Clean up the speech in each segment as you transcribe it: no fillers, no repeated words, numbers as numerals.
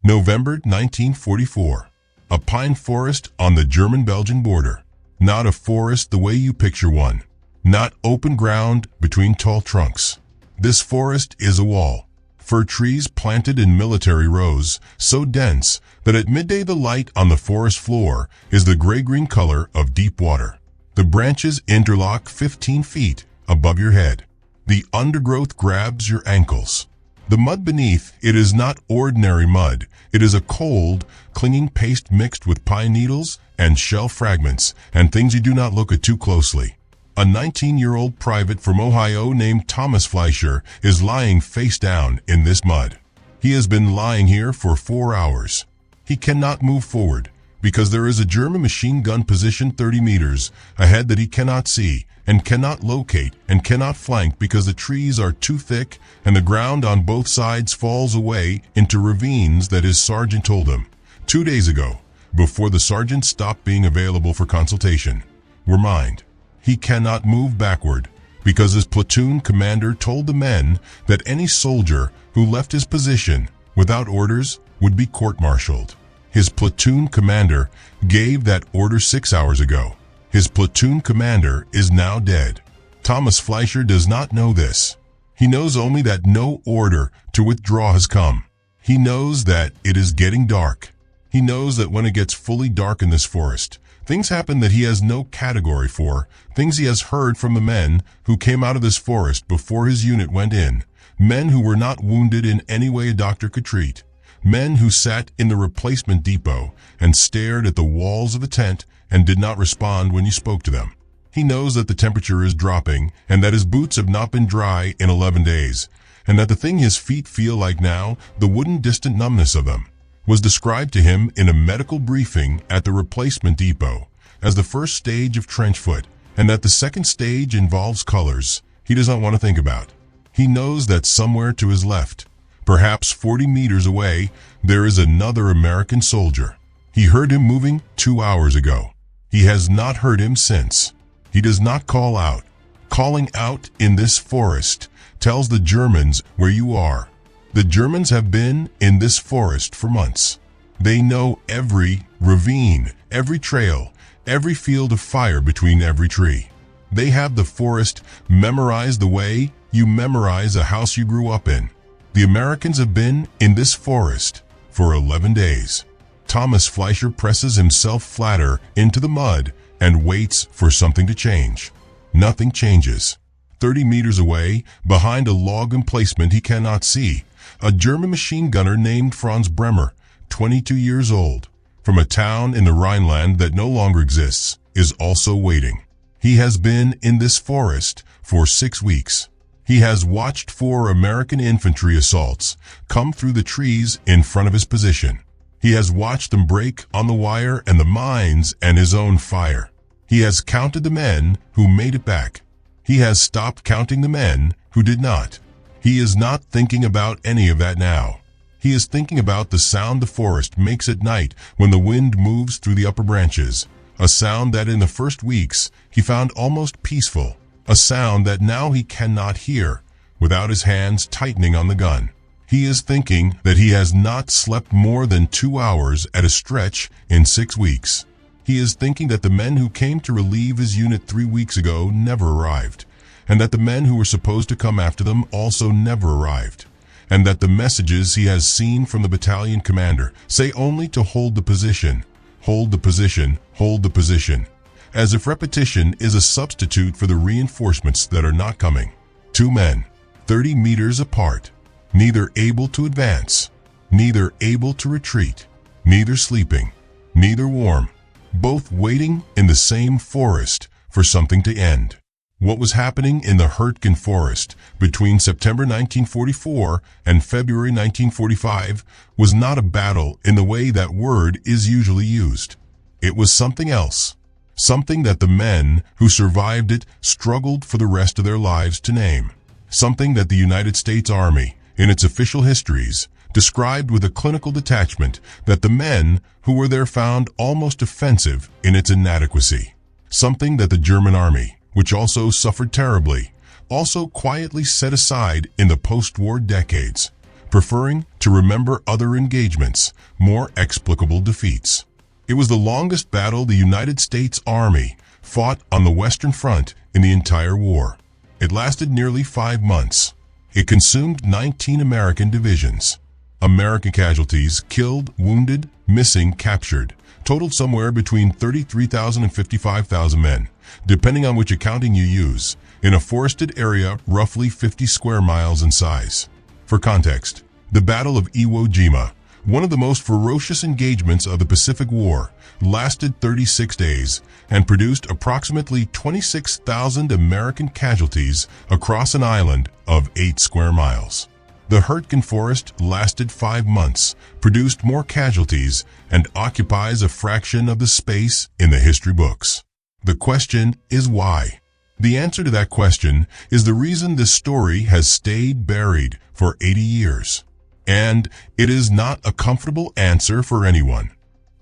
November 1944. A pine forest on the German-Belgian border. Not a forest the way you picture one. Not open ground between tall trunks. This forest is a wall. Fir trees planted in military rows, so dense that at midday the light on the forest floor is the gray-green color of deep water. The branches interlock 15 feet above your head. The undergrowth grabs your ankles. The mud beneath it is not ordinary mud. It is a cold, clinging paste mixed with pine needles and shell fragments and things you do not look at too closely. A 19-year-old private from Ohio named Thomas Fleischer is lying face down in this mud. He has been lying here for 4 hours. He cannot move forward because there is a German machine gun positioned 30 meters ahead that he cannot see and cannot locate and cannot flank because the trees are too thick and the ground on both sides falls away into ravines that his sergeant told him 2 days ago, before the sergeant stopped being available for consultation, were mined. He cannot move backward because his platoon commander told the men that any soldier who left his position without orders would be court-martialed. His platoon commander gave that order 6 hours ago. His platoon commander is now dead. Thomas Fleischer does not know this. He knows only that no order to withdraw has come. He knows that it is getting dark. He knows that when it gets fully dark in this forest, things happen that he has no category for, things he has heard from the men who came out of this forest before his unit went in, men who were not wounded in any way a doctor could treat, men who sat in the replacement depot and stared at the walls of the tent and did not respond when you spoke to them. He knows that the temperature is dropping and that his boots have not been dry in 11 days, and that the thing his feet feel like now, the wooden distant numbness of them, was described to him in a medical briefing at the replacement depot as the first stage of trench foot, and that the second stage involves colors he does not want to think about. He knows that somewhere to his left, perhaps 40 meters away, there is another American soldier. He heard him moving 2 hours ago. He has not heard him since. He does not call out. Calling out in this forest tells the Germans where you are. The Germans have been in this forest for months. They know every ravine, every trail, every field of fire between every tree. They have the forest memorized the way you memorize a house you grew up in. The Americans have been in this forest for 11 days. Thomas Fleischer presses himself flatter into the mud and waits for something to change. Nothing changes. 30 meters away, behind a log emplacement he cannot see, a German machine gunner named Franz Bremer, 22 years old, from a town in the Rhineland that no longer exists, is also waiting. He has been in this forest for 6 weeks. He has watched 4 American infantry assaults come through the trees in front of his position. He has watched them break on the wire and the mines and his own fire. He has counted the men who made it back. He has stopped counting the men who did not. He is not thinking about any of that now. He is thinking about the sound the forest makes at night when the wind moves through the upper branches, a sound that in the first weeks he found almost peaceful, a sound that now he cannot hear without his hands tightening on the gun. He is thinking that he has not slept more than 2 hours at a stretch in 6 weeks. He is thinking that the men who came to relieve his unit 3 weeks ago never arrived, and that the men who were supposed to come after them also never arrived, and that the messages he has seen from the battalion commander say only to hold the position, hold the position, hold the position, as if repetition is a substitute for the reinforcements that are not coming. 2 men, 30 meters apart, neither able to advance, neither able to retreat, neither sleeping, neither warm, both waiting in the same forest for something to end. What was happening in the Hürtgen Forest between September 1944 and February 1945 was not a battle in the way that word is usually used. It was something else, something that the men who survived it struggled for the rest of their lives to name, something that the United States Army, in its official histories, described with a clinical detachment that the men who were there found almost offensive in its inadequacy, something that the German Army, which also suffered terribly, also quietly set aside in the post-war decades, preferring to remember other engagements, more explicable defeats. It was the longest battle the United States Army fought on the Western Front in the entire war. It lasted nearly 5 months. It consumed 19 American divisions. American casualties, killed, wounded, missing, captured, totaled somewhere between 33,000 and 55,000 men, depending on which accounting you use, in a forested area roughly 50 square miles in size. For context, the Battle of Iwo Jima, one of the most ferocious engagements of the Pacific War, lasted 36 days and produced approximately 26,000 American casualties across an island of 8 square miles. The Hürtgen Forest lasted 5 months, produced more casualties, and occupies a fraction of the space in the history books. The question is why? The answer to that question is the reason this story has stayed buried for 80 years. And it is not a comfortable answer for anyone.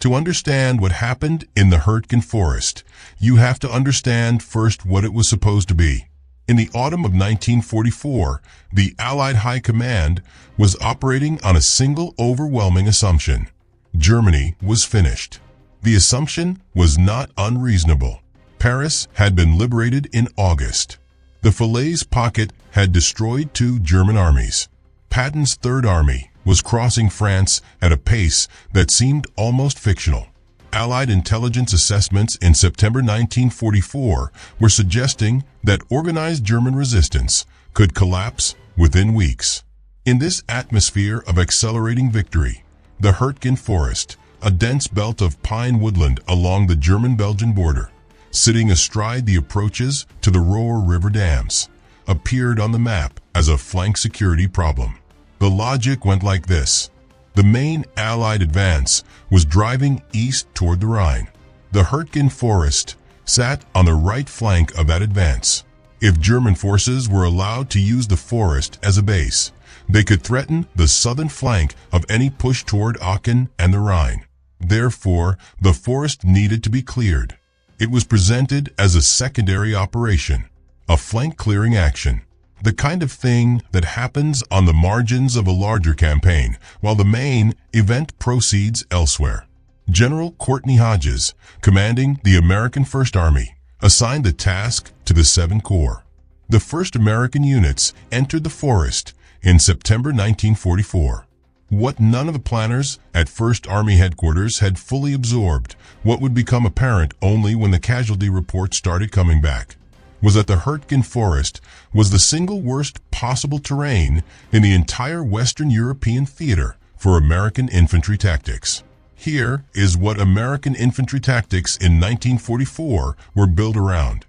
To understand what happened in the Hürtgen Forest, you have to understand first what it was supposed to be. In the autumn of 1944, the Allied High Command was operating on a single overwhelming assumption. Germany was finished. The assumption was not unreasonable. Paris had been liberated in August. The Falaise Pocket had destroyed 2 German armies. Patton's Third Army was crossing France at a pace that seemed almost fictional. Allied intelligence assessments in September 1944 were suggesting that organized German resistance could collapse within weeks. In this atmosphere of accelerating victory, the Hürtgen Forest, a dense belt of pine woodland along the German-Belgian border, sitting astride the approaches to the Roer River dams, appeared on the map as a flank security problem. The logic went like this. The main Allied advance was driving east toward the Rhine. The Hürtgen Forest sat on the right flank of that advance. If German forces were allowed to use the forest as a base, they could threaten the southern flank of any push toward Aachen and the Rhine. Therefore, the forest needed to be cleared. It was presented as a secondary operation, a flank-clearing action, the kind of thing that happens on the margins of a larger campaign, while the main event proceeds elsewhere. General Courtney Hodges, commanding the American First Army, assigned the task to the 7 Corps. The first American units entered the forest in September 1944. What none of the planners at First Army Headquarters had fully absorbed, what would become apparent only when the casualty reports started coming back, was that the Hürtgen Forest was the single worst possible terrain in the entire Western European theater for American infantry tactics. Here is what American infantry tactics in 1944 were built around: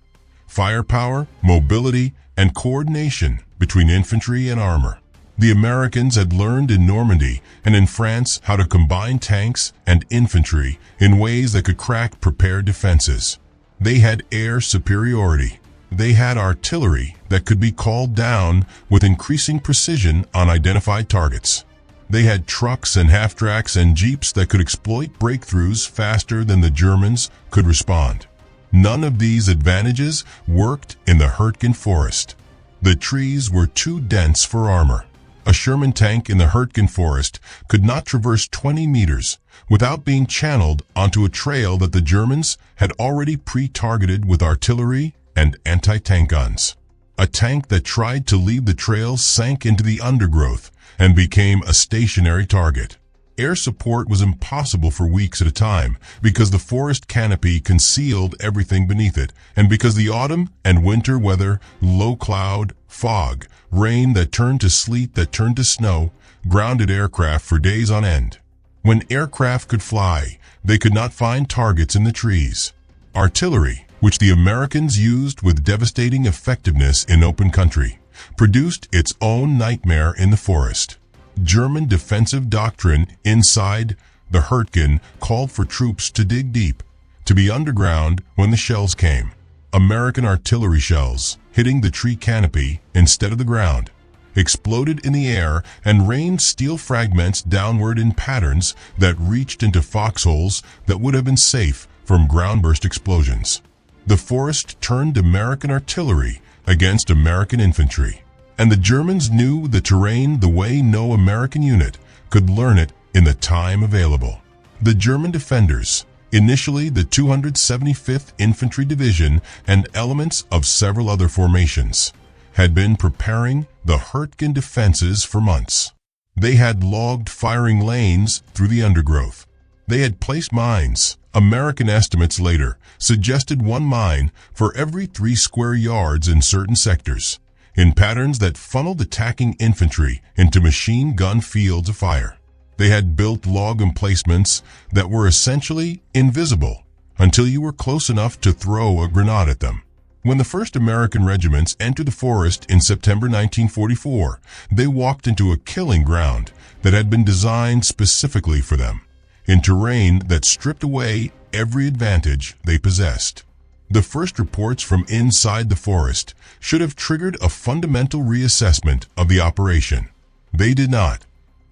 firepower, mobility, and coordination between infantry and armor. The Americans had learned in Normandy and in France how to combine tanks and infantry in ways that could crack prepared defenses. They had air superiority. They had artillery that could be called down with increasing precision on identified targets. They had trucks and half-tracks and jeeps that could exploit breakthroughs faster than the Germans could respond. None of these advantages worked in the Hürtgen Forest. The trees were too dense for armor. A Sherman tank in the Hürtgen Forest could not traverse 20 meters without being channeled onto a trail that the Germans had already pre-targeted with artillery and anti-tank guns. A tank that tried to leave the trail sank into the undergrowth and became a stationary target. Air support was impossible for weeks at a time because the forest canopy concealed everything beneath it, and because the autumn and winter weather, low cloud, fog, rain that turned to sleet that turned to snow, grounded aircraft for days on end. When aircraft could fly, they could not find targets in the trees. Artillery, which the Americans used with devastating effectiveness in open country, produced its own nightmare in the forest. German defensive doctrine inside the Hürtgen called for troops to dig deep, to be underground when the shells came. American artillery shells, hitting the tree canopy instead of the ground, exploded in the air and rained steel fragments downward in patterns that reached into foxholes that would have been safe from ground-burst explosions. The forest turned American artillery against American infantry. And the Germans knew the terrain the way no American unit could learn it in the time available. The German defenders, initially the 275th Infantry Division and elements of several other formations, had been preparing the Hürtgen defenses for months. They had logged firing lanes through the undergrowth. They had placed mines. American estimates later suggested one mine for every 3 square yards in certain sectors, in patterns that funneled attacking infantry into machine gun fields of fire. They had built log emplacements that were essentially invisible until you were close enough to throw a grenade at them. When the first American regiments entered the forest in September 1944, they walked into a killing ground that had been designed specifically for them, in terrain that stripped away every advantage they possessed. The first reports from inside the forest should have triggered a fundamental reassessment of the operation. They did not.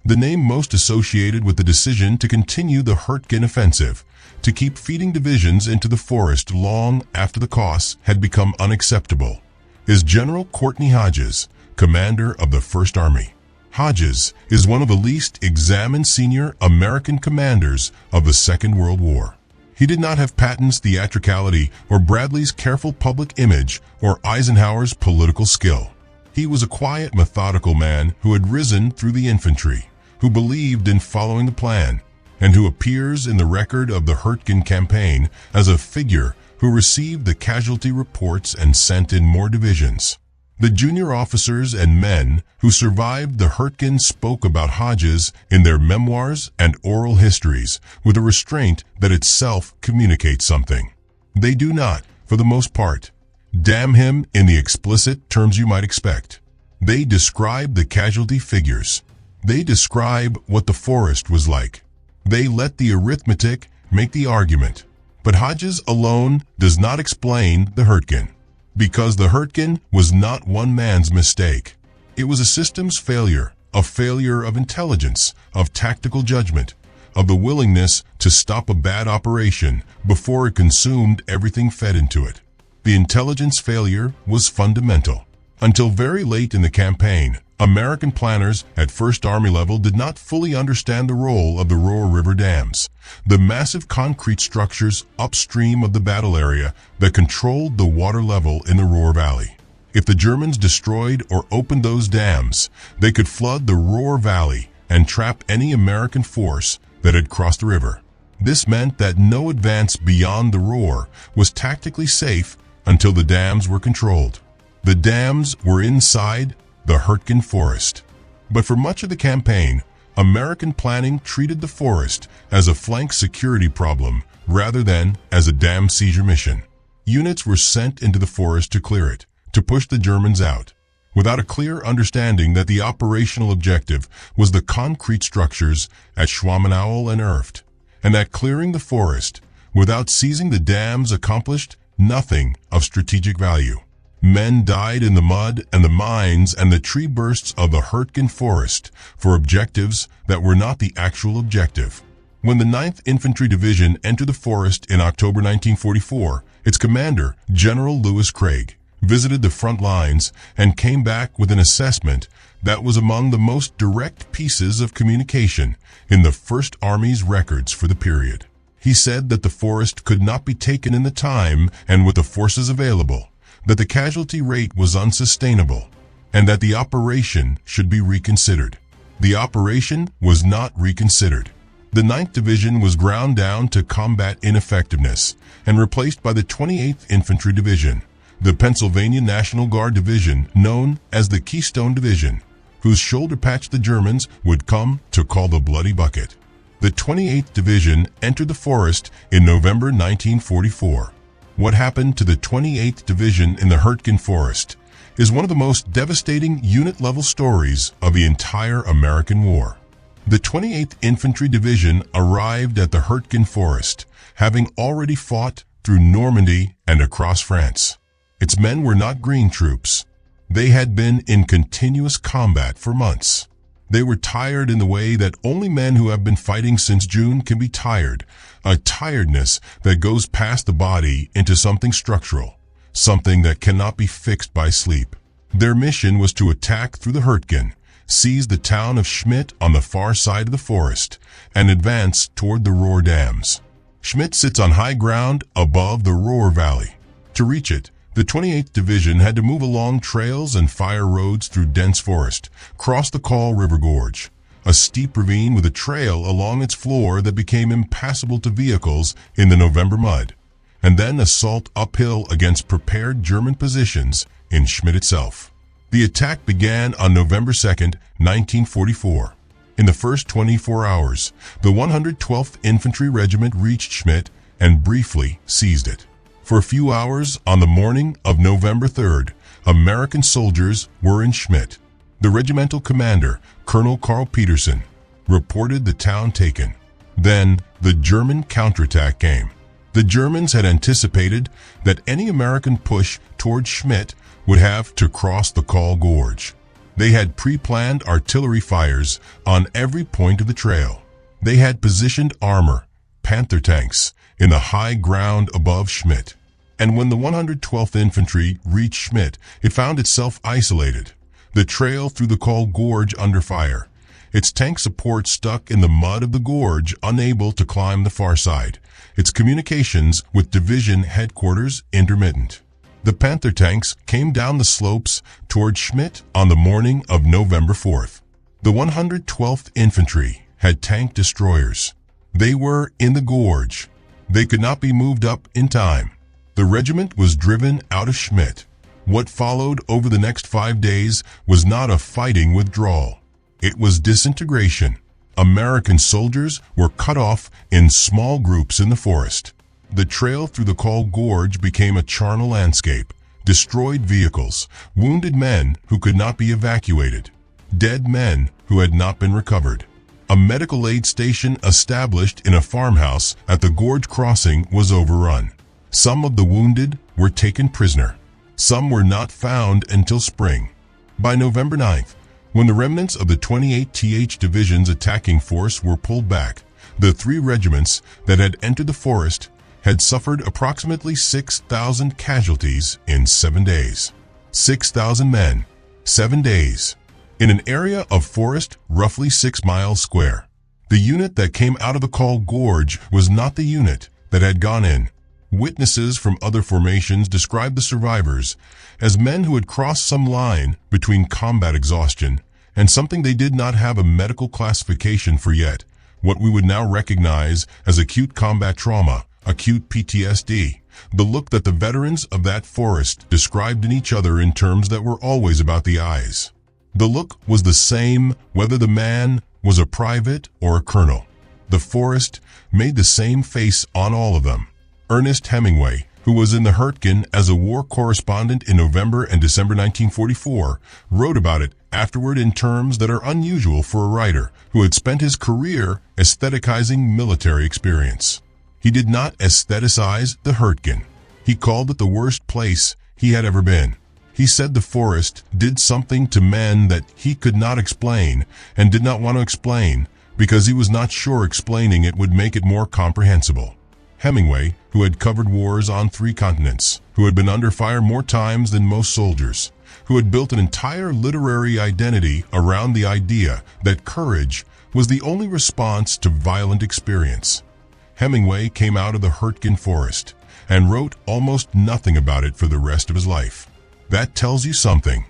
The name most associated with the decision to continue the Hürtgen offensive, to keep feeding divisions into the forest long after the costs had become unacceptable, is General Courtney Hodges, commander of the First Army. Hodges is one of the least examined senior American commanders of the Second World War. He did not have Patton's theatricality or Bradley's careful public image or Eisenhower's political skill. He was a quiet, methodical man who had risen through the infantry, who believed in following the plan, and who appears in the record of the Hürtgen campaign as a figure who received the casualty reports and sent in more divisions. The junior officers and men who survived the Hürtgen spoke about Hodges in their memoirs and oral histories with a restraint that itself communicates something. They do not, for the most part, damn him in the explicit terms you might expect. They describe the casualty figures. They describe what the forest was like. They let the arithmetic make the argument. But Hodges alone does not explain the Hürtgen, because the Hürtgen was not one man's mistake. It was a systems failure, a failure of intelligence, of tactical judgment, of the willingness to stop a bad operation before it consumed everything fed into it. The intelligence failure was fundamental. Until very late in the campaign, American planners at First Army level did not fully understand the role of the Roer River dams, the massive concrete structures upstream of the battle area that controlled the water level in the Roer Valley. If the Germans destroyed or opened those dams, they could flood the Roer Valley and trap any American force that had crossed the river. This meant that no advance beyond the Roer was tactically safe until the dams were controlled. The dams were inside the Hürtgen Forest. But for much of the campaign, American planning treated the forest as a flank security problem rather than as a dam seizure mission. Units were sent into the forest to clear it, to push the Germans out, without a clear understanding that the operational objective was the concrete structures at Schwamenauel and Erft, and that clearing the forest without seizing the dams accomplished nothing of strategic value. Men died in the mud and the mines and the tree bursts of the Hürtgen Forest for objectives that were not the actual objective. When the 9th Infantry Division entered the forest in October 1944, its commander, General Lewis Craig, visited the front lines and came back with an assessment that was among the most direct pieces of communication in the First Army's records for the period. He said that the forest could not be taken in the time and with the forces available, that the casualty rate was unsustainable, and that the operation should be reconsidered. The operation was not reconsidered. The 9th Division was ground down to combat ineffectiveness and replaced by the 28th Infantry Division, the Pennsylvania National Guard Division known as the Keystone Division, whose shoulder patch the Germans would come to call the Bloody Bucket. The 28th Division entered the forest in November 1944. What happened to the 28th Division in the Hürtgen Forest is one of the most devastating unit-level stories of the entire American War. The 28th Infantry Division arrived at the Hürtgen Forest, having already fought through Normandy and across France. Its men were not green troops. They had been in continuous combat for months. They were tired in the way that only men who have been fighting since June can be tired, a tiredness that goes past the body into something structural, something that cannot be fixed by sleep. Their mission was to attack through the Hürtgen, seize the town of Schmidt on the far side of the forest, and advance toward the Ruhr dams. Schmidt sits on high ground above the Ruhr Valley. To reach it, the 28th Division had to move along trails and fire roads through dense forest, cross the Kahl River Gorge, a steep ravine with a trail along its floor that became impassable to vehicles in the November mud, and then assault uphill against prepared German positions in Schmidt itself. The attack began on November 2, 1944. In the first 24 hours, the 112th Infantry Regiment reached Schmidt and briefly seized it. For a few hours on the morning of November 3rd, American soldiers were in Schmidt. The regimental commander, Colonel Karl Peterson, reported the town taken. Then the German counterattack came. The Germans had anticipated that any American push toward Schmidt would have to cross the Kahl Gorge. They had pre-planned artillery fires on every point of the trail. They had positioned armor, Panther tanks, in the high ground above Schmidt. And when the 112th Infantry reached Schmidt, it found itself isolated. The trail through the Kahl Gorge under fire. Its tank support stuck in the mud of the gorge, unable to climb the far side. Its communications with division headquarters intermittent. The Panther tanks came down the slopes toward Schmidt on the morning of November 4th. The 112th Infantry had tank destroyers. They were in the gorge. They could not be moved up in time. The regiment was driven out of Schmidt. What followed over the next 5 days was not a fighting withdrawal. It was disintegration. American soldiers were cut off in small groups in the forest. The trail through the Kahl Gorge became a charnel landscape, destroyed vehicles, wounded men who could not be evacuated, dead men who had not been recovered. A medical aid station established in a farmhouse at the gorge crossing was overrun. Some of the wounded were taken prisoner. Some were not found until spring. By November 9th, when the remnants of the 28th Division's attacking force were pulled back, the 3 regiments that had entered the forest had suffered approximately 6,000 casualties in 7 days. 6,000 men, 7 days, in an area of forest roughly 6 miles square. The unit that came out of the Kahl Gorge was not the unit that had gone in. Witnesses from other formations described the survivors as men who had crossed some line between combat exhaustion and something they did not have a medical classification for yet, what we would now recognize as acute combat trauma, acute PTSD, the look that the veterans of that forest described in each other in terms that were always about the eyes. The look was the same whether the man was a private or a colonel. The forest made the same face on all of them. Ernest Hemingway, who was in the Hürtgen as a war correspondent in November and December 1944, wrote about it afterward in terms that are unusual for a writer who had spent his career aestheticizing military experience. He did not aestheticize the Hürtgen. He called it the worst place he had ever been. He said the forest did something to men that he could not explain and did not want to explain because he was not sure explaining it would make it more comprehensible. Hemingway, who had covered wars on 3 continents, who had been under fire more times than most soldiers, who had built an entire literary identity around the idea that courage was the only response to violent experience. Hemingway came out of the Hürtgen Forest and wrote almost nothing about it for the rest of his life. That tells you something.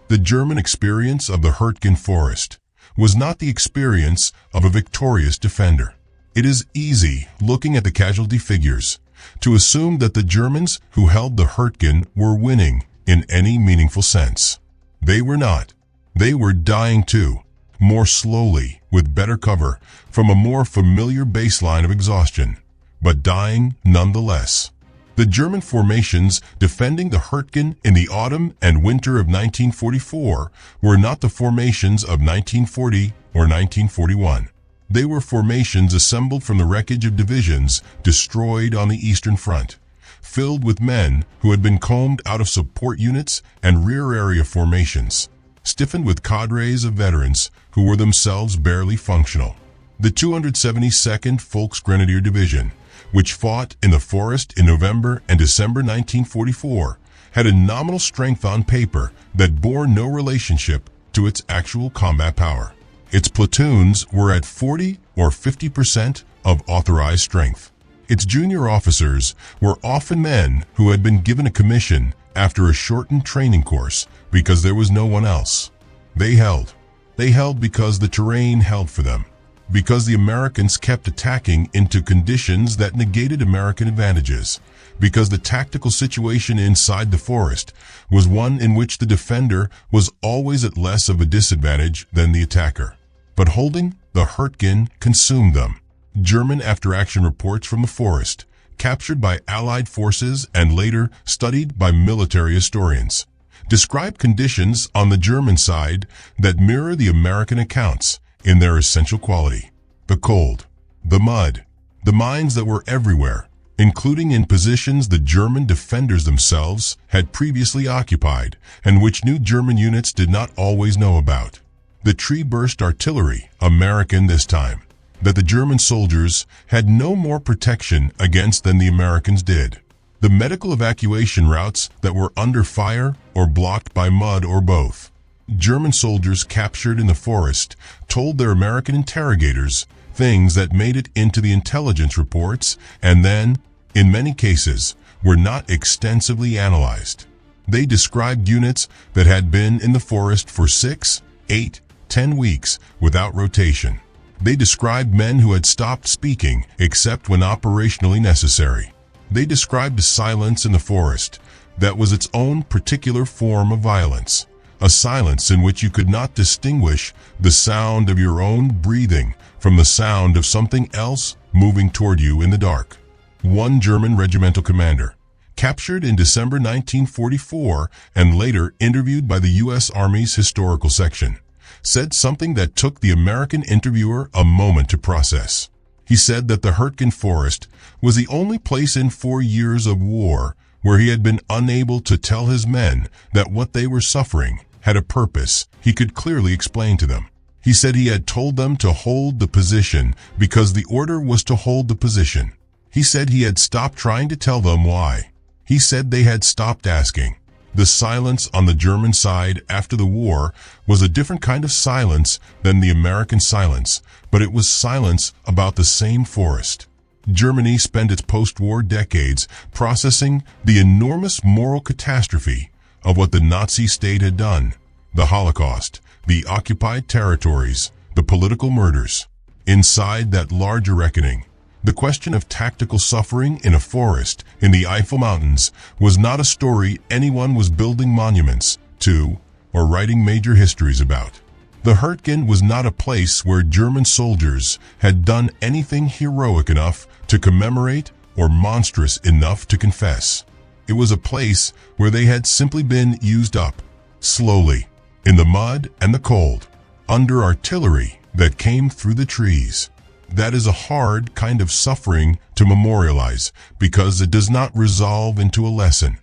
The German experience of the Hürtgen Forest was not the experience of a victorious defender. It is easy, looking at the casualty figures, to assume that the Germans who held the Hürtgen were winning in any meaningful sense. They were not. They were dying too, more slowly, with better cover, from a more familiar baseline of exhaustion, but dying nonetheless. The German formations defending the Hürtgen in the autumn and winter of 1944 were not the formations of 1940 or 1941. They were formations assembled from the wreckage of divisions destroyed on the Eastern Front, filled with men who had been combed out of support units and rear area formations, stiffened with cadres of veterans who were themselves barely functional. The 272nd Volksgrenadier Division, which fought in the forest in November and December 1944, had a nominal strength on paper that bore no relationship to its actual combat power. Its platoons were at 40 or 50% of authorized strength. Its junior officers were often men who had been given a commission after a shortened training course because there was no one else. They held. They held because the terrain held for them, because the Americans kept attacking into conditions that negated American advantages, because the tactical situation inside the forest was one in which the defender was always at less of a disadvantage than the attacker. But holding the Hürtgen consumed them. German after-action reports from the forest, captured by Allied forces and later studied by military historians, describe conditions on the German side that mirror the American accounts in their essential quality. The cold, the mud, the mines that were everywhere, including in positions the German defenders themselves had previously occupied and which new German units did not always know about. The tree-burst artillery, American this time, that the German soldiers had no more protection against than the Americans did. The medical evacuation routes that were under fire or blocked by mud or both. German soldiers captured in the forest told their American interrogators things that made it into the intelligence reports and then, in many cases, were not extensively analyzed. They described units that had been in the forest for 6, 8, 10 weeks without rotation. They described men who had stopped speaking except when operationally necessary. They described a silence in the forest that was its own particular form of violence, a silence in which you could not distinguish the sound of your own breathing from the sound of something else moving toward you in the dark. One German regimental commander, captured in December 1944 and later interviewed by the U.S. Army's historical section, said something that took the American interviewer a moment to process. He said that the Hürtgen Forest was the only place in 4 years of war where he had been unable to tell his men that what they were suffering had a purpose he could clearly explain to them. He said he had told them to hold the position because the order was to hold the position. He said he had stopped trying to tell them why. He said they had stopped asking. The silence on the German side after the war was a different kind of silence than the American silence, but it was silence about the same forest. Germany spent its post-war decades processing the enormous moral catastrophe of what the Nazi state had done, the Holocaust, the occupied territories, the political murders. Inside that larger reckoning, the question of tactical suffering in a forest in the Eifel Mountains was not a story anyone was building monuments to or writing major histories about. The Hürtgen was not a place where German soldiers had done anything heroic enough to commemorate or monstrous enough to confess. It was a place where they had simply been used up, slowly, in the mud and the cold, under artillery that came through the trees. That is a hard kind of suffering to memorialize because it does not resolve into a lesson.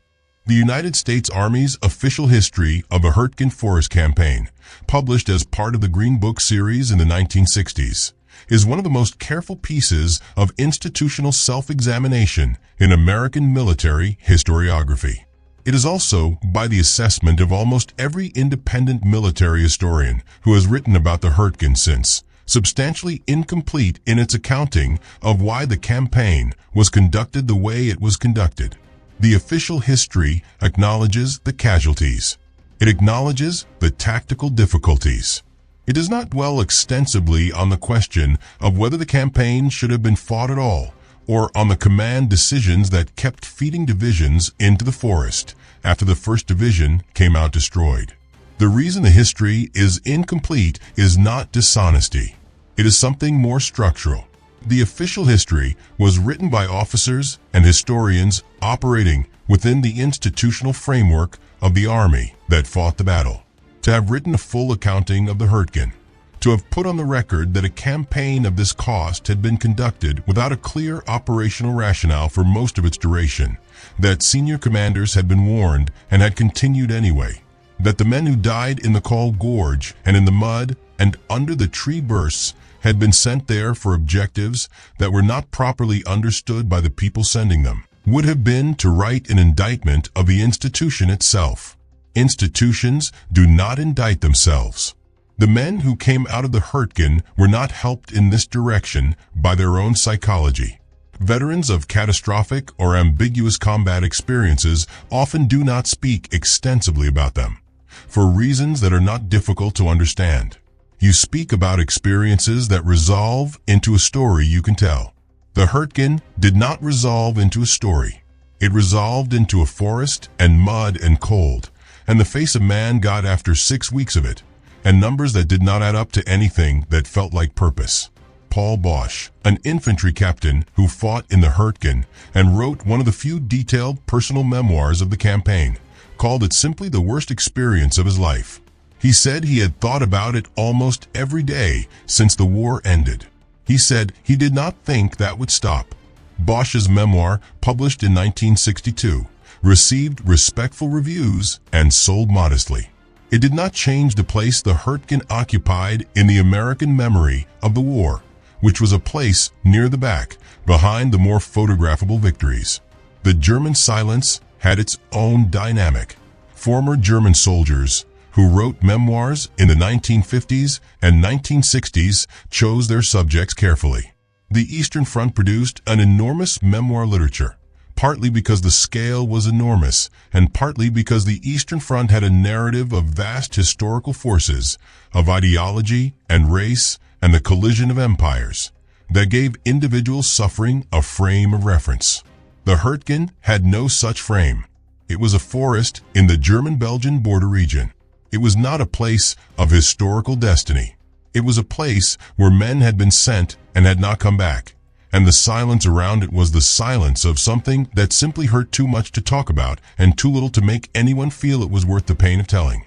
The United States Army's official history of a Hürtgen Forest campaign, published as part of the Green Book series in the 1960s, is one of the most careful pieces of institutional self-examination in American military historiography. It is also, by the assessment of almost every independent military historian who has written about the Hürtgen since, substantially incomplete in its accounting of why the campaign was conducted the way it was conducted. The official history acknowledges the casualties. It acknowledges the tactical difficulties. It does not dwell extensively on the question of whether the campaign should have been fought at all, or on the command decisions that kept feeding divisions into the forest after the first division came out destroyed. The reason the history is incomplete is not dishonesty. It is something more structural. The official history was written by officers and historians operating within the institutional framework of the army that fought the battle. To have written a full accounting of the Hürtgen, to have put on the record that a campaign of this cost had been conducted without a clear operational rationale for most of its duration, that senior commanders had been warned and had continued anyway, that the men who died in the Col Gorge and in the mud and under the tree bursts had been sent there for objectives that were not properly understood by the people sending them. would have been to write an indictment of the institution itself. Institutions do not indict themselves. The men who came out of the Hürtgen were not helped in this direction by their own psychology. Veterans of catastrophic or ambiguous combat experiences often do not speak extensively about them, for reasons that are not difficult to understand. You speak about experiences that resolve into a story you can tell. The Hürtgen did not resolve into a story. It resolved into a forest and mud and cold, and the face of man got after 6 weeks of it, and numbers that did not add up to anything that felt like purpose. Paul Bosch, an infantry captain who fought in the Hürtgen and wrote one of the few detailed personal memoirs of the campaign, called it simply the worst experience of his life. He said he had thought about it almost every day since the war ended. He said he did not think that would stop. Bosch's memoir, published in 1962, received respectful reviews and sold modestly. It did not change the place the Hürtgen occupied in the American memory of the war, which was a place near the back, behind the more photographable victories. The German silence had its own dynamic. Former German soldiers who wrote memoirs in the 1950s and 1960s chose their subjects carefully. The Eastern Front produced an enormous memoir literature, partly because the scale was enormous, and partly because the Eastern Front had a narrative of vast historical forces, of ideology and race, and the collision of empires, that gave individual suffering a frame of reference. The Hürtgen had no such frame. It was a forest in the German-Belgian border region. It was not a place of historical destiny. It was a place where men had been sent and had not come back, and the silence around it was the silence of something that simply hurt too much to talk about and too little to make anyone feel it was worth the pain of telling.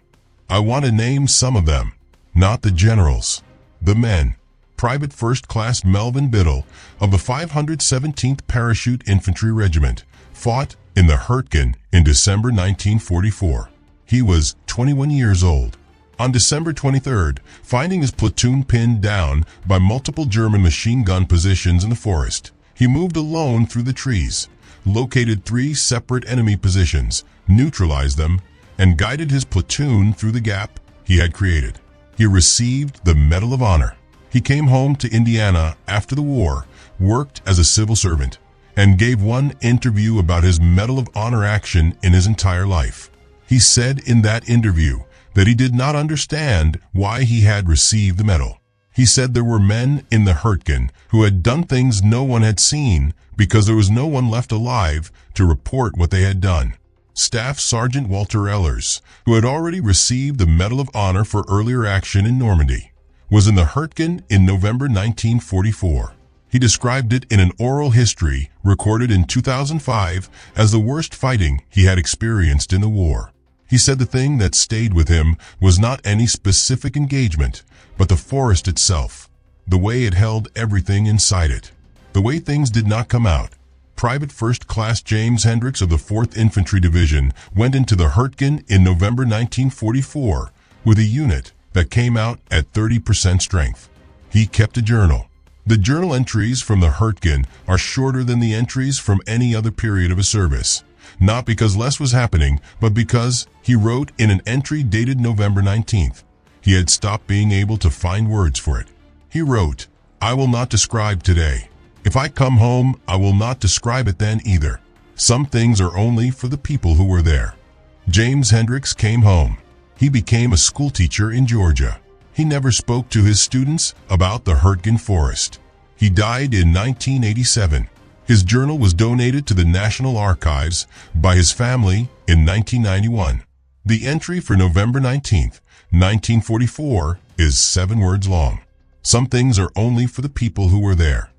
I want to name some of them, not the generals. The men. Private First Class Melvin Biddle of the 517th Parachute Infantry Regiment fought in the Hürtgen in December 1944. He was 21 years old. On December 23rd, finding his platoon pinned down by multiple German machine gun positions in the forest, he moved alone through the trees, located 3 separate enemy positions, neutralized them, and guided his platoon through the gap he had created. He received the Medal of Honor. He came home to Indiana after the war, worked as a civil servant, and gave one interview about his Medal of Honor action in his entire life. He said in that interview that he did not understand why he had received the medal. He said there were men in the Hürtgen who had done things no one had seen because there was no one left alive to report what they had done. Staff Sergeant Walter Ehlers, who had already received the Medal of Honor for earlier action in Normandy, was in the Hürtgen in November 1944. He described it in an oral history recorded in 2005 as the worst fighting he had experienced in the war. He said the thing that stayed with him was not any specific engagement, but the forest itself, the way it held everything inside it, the way things did not come out. Private First Class James Hendricks of the 4th Infantry Division went into the Hürtgen in November 1944 with a unit that came out at 30% strength. He kept a journal. The journal entries from the Hürtgen are shorter than the entries from any other period of his service, not because less was happening, but because he wrote in an entry dated November 19th. He had stopped being able to find words for it. He wrote, "I will not describe today. If I come home, I will not describe it then either. Some things are only for the people who were there." James Hendricks came home. He became a schoolteacher in Georgia. He never spoke to his students about the Hürtgen Forest. He died in 1987. His journal was donated to the National Archives by his family in 1991. The entry for November 19th, 1944 is 7 words long. Some things are only for the people who were there.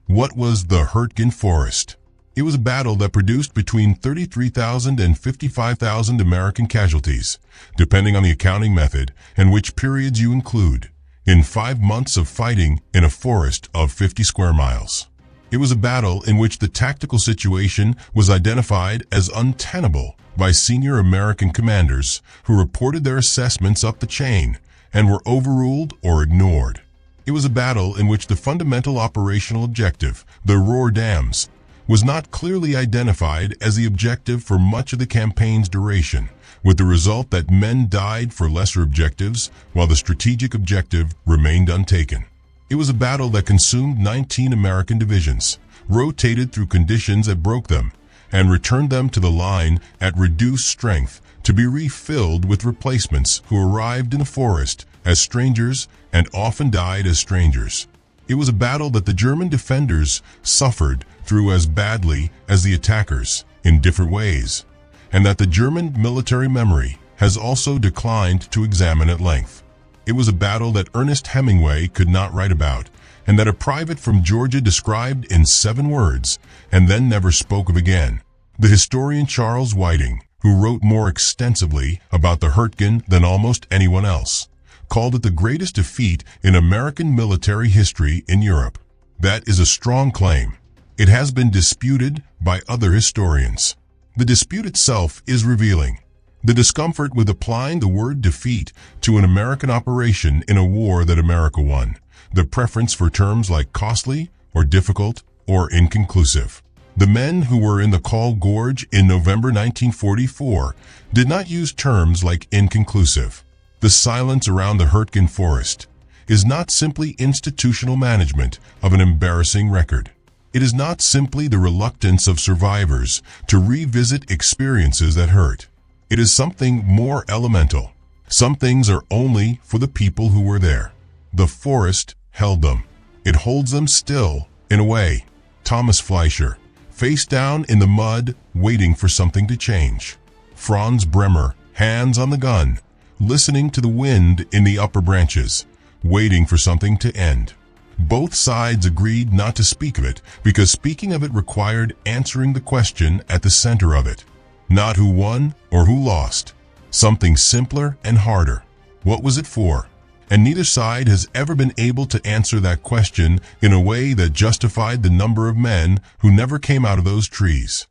What was the Hürtgen Forest? It was a battle that produced between 33,000 and 55,000 American casualties, depending on the accounting method and which periods you include, in 5 months of fighting in a forest of 50 square miles. It was a battle in which the tactical situation was identified as untenable by senior American commanders who reported their assessments up the chain and were overruled or ignored. It was a battle in which the fundamental operational objective, the Ruhr dams, was not clearly identified as the objective for much of the campaign's duration, with the result that men died for lesser objectives while the strategic objective remained untaken. It was a battle that consumed 19 American divisions, rotated through conditions that broke them, and returned them to the line at reduced strength to be refilled with replacements who arrived in the forest as strangers and often died as strangers. It was a battle that the German defenders suffered through as badly as the attackers in different ways, and that the German military memory has also declined to examine at length. It was a battle that Ernest Hemingway could not write about, and that a private from Georgia described in 7 words and then never spoke of again. The historian Charles Whiting, who wrote more extensively about the Hürtgen than almost anyone else, called it the greatest defeat in American military history in Europe. That is a strong claim. It has been disputed by other historians. The dispute itself is revealing. The discomfort with applying the word defeat to an American operation in a war that America won. The preference for terms like costly or difficult or inconclusive. The men who were in the Call Gorge in November 1944 did not use terms like inconclusive. The silence around the Hürtgen Forest is not simply institutional management of an embarrassing record. It is not simply the reluctance of survivors to revisit experiences that hurt. It is something more elemental. Some things are only for the people who were there. The forest held them. It holds them still, in a way. Thomas Fleischer, face down in the mud, waiting for something to change. Franz Bremer, hands on the gun, listening to the wind in the upper branches, waiting for something to end. Both sides agreed not to speak of it because speaking of it required answering the question at the center of it. Not who won or who lost. Something simpler and harder. What was it for? And neither side has ever been able to answer that question in a way that justified the number of men who never came out of those trees.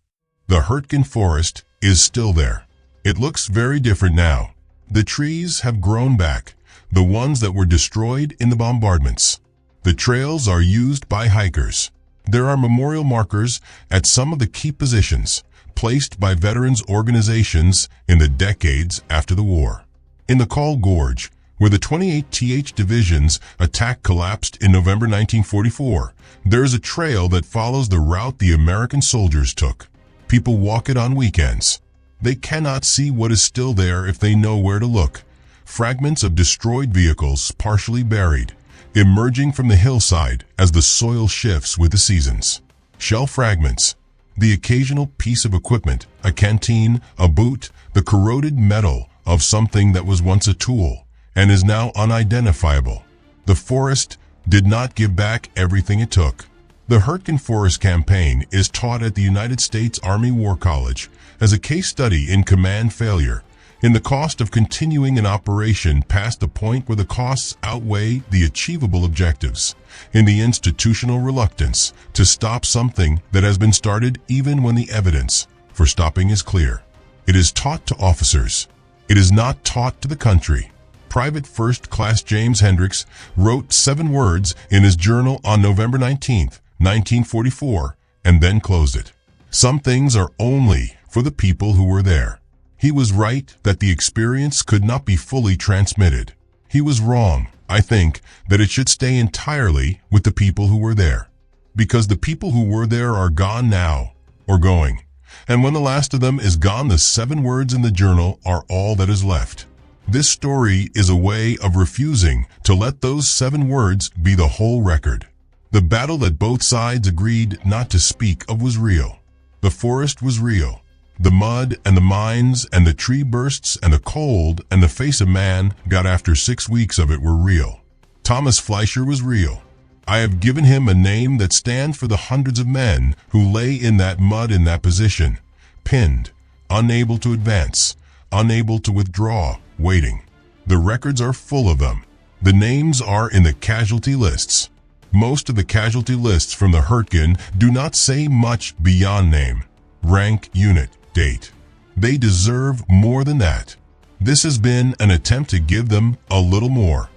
The Hürtgen Forest is still there. It looks very different now. The trees have grown back, the ones that were destroyed in the bombardments. The trails are used by hikers. There are memorial markers at some of the key positions, placed by veterans organizations in the decades after the war. In the Call Gorge, where the 28th Division's attack collapsed in November 1944, there is a trail that follows the route the American soldiers took. People walk it on weekends. They cannot see what is still there if they know where to look. Fragments of destroyed vehicles partially buried, emerging from the hillside as the soil shifts with the seasons. Shell fragments, the occasional piece of equipment, a canteen, a boot, the corroded metal of something that was once a tool and is now unidentifiable. The forest did not give back everything it took. The Hürtgen Forest campaign is taught at the United States Army War College as a case study in command failure, in the cost of continuing an operation past the point where the costs outweigh the achievable objectives, in the institutional reluctance to stop something that has been started even when the evidence for stopping is clear. It is taught to officers. It is not taught to the country. Private First Class James Hendricks wrote 7 words in his journal on November 19, 1944, and then closed it. Some things are only for the people who were there. He was right that the experience could not be fully transmitted. He was wrong, I think, that it should stay entirely with the people who were there. Because the people who were there are gone now, or going. And when the last of them is gone, the 7 words in the journal are all that is left. This story is a way of refusing to let those 7 words be the whole record. The battle that both sides agreed not to speak of was real. The forest was real. The mud and the mines and the tree bursts and the cold and the face of man got after 6 weeks of it were real. Thomas Fleischer was real. I have given him a name that stands for the hundreds of men who lay in that mud in that position, pinned, unable to advance, unable to withdraw, waiting. The records are full of them. The names are in the casualty lists. Most of the casualty lists from the Hürtgen do not say much beyond name, rank, unit, date. They deserve more than that. This has been an attempt to give them a little more.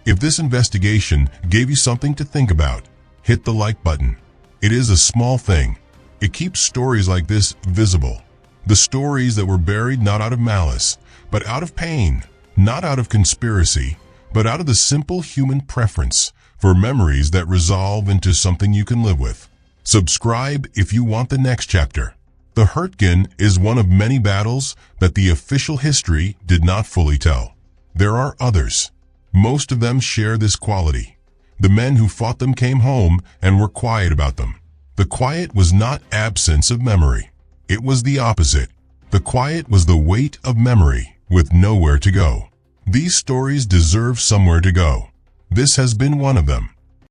If this investigation gave you something to think about, hit the like button. It is a small thing, It keeps stories like this visible. The stories that were buried not out of malice, but out of pain, not out of conspiracy, but out of the simple human preference for memories that resolve into something you can live with. Subscribe if you want the next chapter. The Hürtgen is one of many battles that the official history did not fully tell. There are others. Most of them share this quality. The men who fought them came home and were quiet about them. The quiet was not absence of memory. It was the opposite. The quiet was the weight of memory with nowhere to go. These stories deserve somewhere to go. This has been one of them.